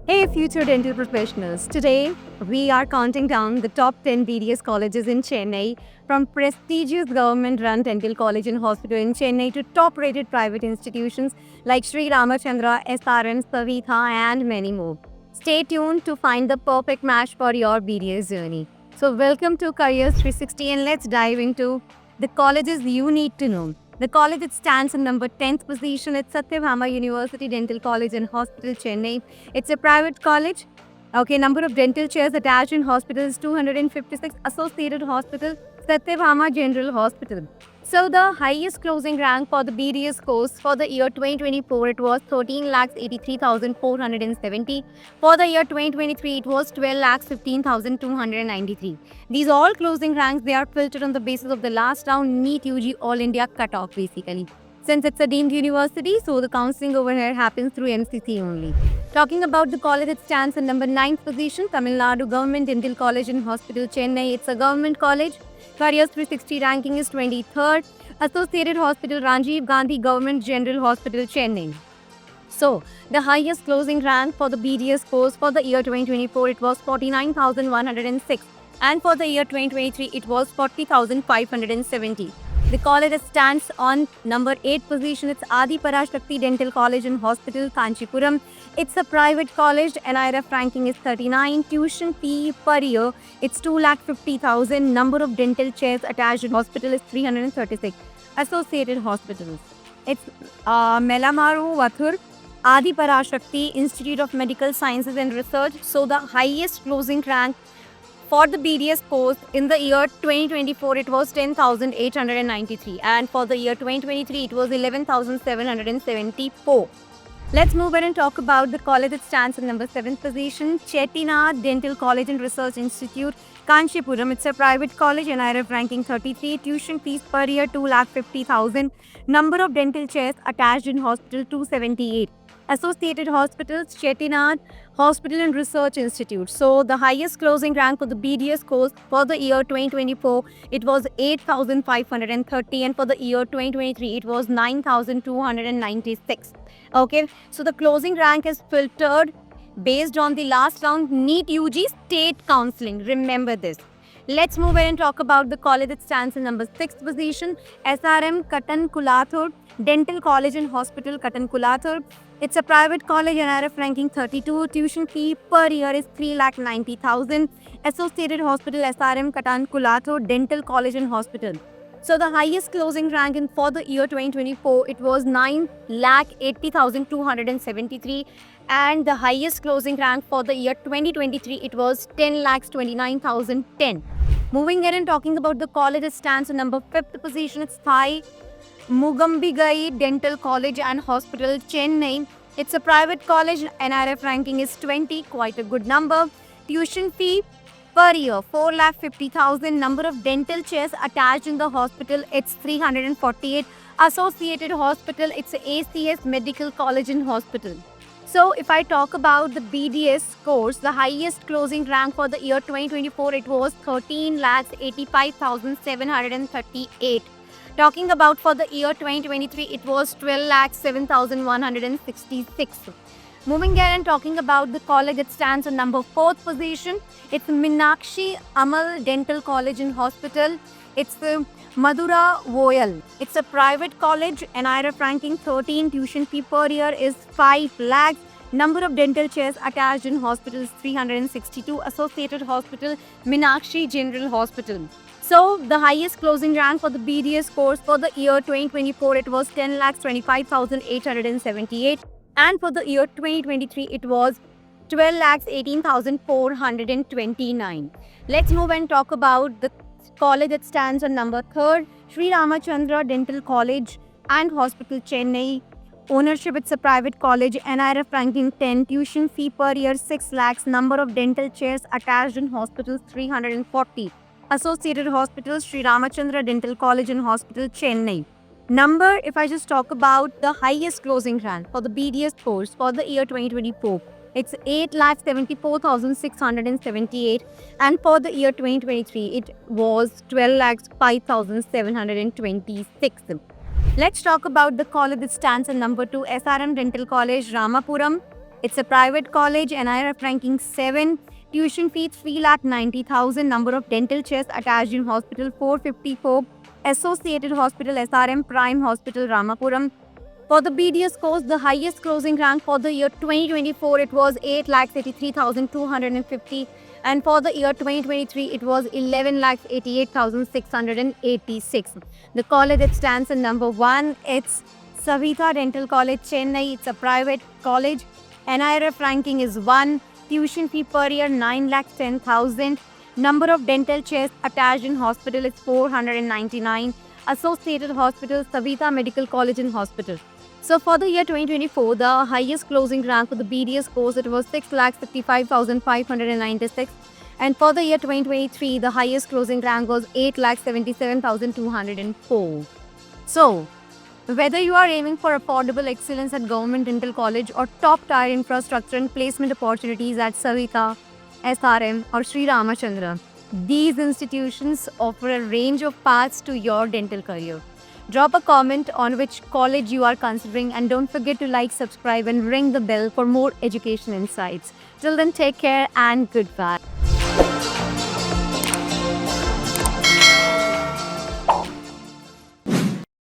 Hey, future dental professionals. Today, we are counting down the top 10 BDS colleges in Chennai, from prestigious government run dental college and hospital in Chennai to top rated private institutions like Sri Ramachandra, SRM, Savitha, and many more. Stay tuned to find the perfect match for your BDS journey. So, welcome to Careers 360, and let's dive into the colleges you need to know. The college that stands in number 10th position is Satyabhama University Dental College and Hospital, Chennai. It's a private college. Okay, number of dental chairs attached in hospital is 256. Associated Hospital, Satyabhama General Hospital. So the highest closing rank for the BDS course for the year 2024, it was 13,83,470. For the year 2023, it was 12,15,293. These all closing ranks, they are filtered on the basis of the last round NEET UG All India cutoff basically. Since it's a deemed university, so the counseling over here happens through MCC only. Talking about the college, it stands in number 9th position, Tamil Nadu Government Dental College and Hospital, Chennai. It's a government college. Careers 360 ranking is 23rd. Associated Hospital, Rajiv Gandhi Government General Hospital, Chennai. So, the highest closing rank for the BDS course for the year 2024, it was 49,106. And for the year 2023, it was 40,570. The college stands on number 8 position. It's Adi Parashakti Dental College and Hospital, Kanchipuram. It's a private college. NIRF ranking is 39. Tuition fee per year, it's 2,50,000. Number of dental chairs attached in hospital is 336. Associated hospitals, it's Melamaru Vathur Adi Parashakti Institute of Medical Sciences and Research. So the highest closing rank for the BDS course in the year 2024, it was 10,893, and for the year 2023, it was 11,774. Let's move ahead and talk about the college that stands in number 7th position, Chettinad Dental College and Research Institute, Kanchipuram. It's a private college, NIRF ranking 33, tuition fees per year 2,50,000, number of dental chairs attached in hospital 278. Associated Hospitals, Chettinad Hospital and Research Institute. So the highest closing rank for the BDS course for the year 2024, it was 8,530, and for the year 2023, it was 9,296. Okay, so the closing rank is filtered based on the last round NEET UG state counseling. Remember this. Let's move ahead and talk about the college that stands in number 6th position, SRM Katan Kulathur Dental College and Hospital, Katan Kulathur. It's a private college, NRF ranking 32. Tuition fee per year is 3,90,000. Associated Hospital, SRM Katan Kulathur Dental College and Hospital. So the highest closing rank in for the year 2024, it was 9,80,273, and the highest closing rank for the year 2023, it was 10,29,010. Moving ahead and talking about the college, it stands in number 5th position. It's Thai Mugambigai Dental College and Hospital, Chennai. It's a private college. NRF ranking is 20, quite a good number. Tuition fee per year 4,50,000. Number of dental chairs attached in the hospital, it's 348. Associated Hospital, it's ACS Medical College and Hospital. So if I talk about the BDS course, the highest closing rank for the year 2024, it was 13,85,738. Talking about for the year 2023, it was 12,07,166. Moving ahead and talking about the college, it stands on number 4th position. It's Meenakshi Amal Dental College and Hospital. It's Madura Voyal. It's a private college, NIRF ranking 13. Tuition fee per year is 5 lakhs. Number of dental chairs attached in hospital is 362. Associated Hospital, Meenakshi General Hospital. So the highest closing rank for the BDS course for the year 2024, it was 10,25,878. And for the year 2023, it was 12,18,429. Let's move and talk about the college that stands on number 3rd, Sri Ramachandra Dental College and Hospital, Chennai. Ownership, it's a private college, NIRF ranking 10, tuition fee per year 6 lakhs, number of dental chairs attached in hospitals 340. Associated Hospitals, Sri Ramachandra Dental College and Hospital, Chennai. Number, if I just talk about the highest closing rank for the BDS course for the year 2024, it's 8,74,678, and for the year 2023, it was 12,05,726. Let's talk about the college that stands at number 2, SRM Dental College, Ramapuram. It's a private college, NIRF ranking 7. Tuition fee 3,90,000. Number of dental chairs attached in hospital 454. Associated Hospital, SRM, Prime Hospital, Ramapuram. For the BDS course, the highest closing rank for the year 2024, it was 8,83,250. And for the year 2023, it was 11,88,686. The college that stands at number 1, it's Savitha Dental College, Chennai. It's a private college. NIRF ranking is 1. Tuition fee per year 9,10,000. Number of dental chairs attached in hospital is 499. Associated Hospital, Savitha Medical College and Hospital. So for the year 2024, the highest closing rank for the BDS course, it was 6,55,596. And for the year 2023, the highest closing rank was 8,77,204. So, whether you are aiming for affordable excellence at Government Dental College or top-tier infrastructure and placement opportunities at Savitha, SRM or Sri Ramachandra, these institutions offer a range of paths to your dental career. Drop a comment on which college you are considering, and don't forget to like, subscribe and ring the bell for more education insights. Till then, take care and goodbye.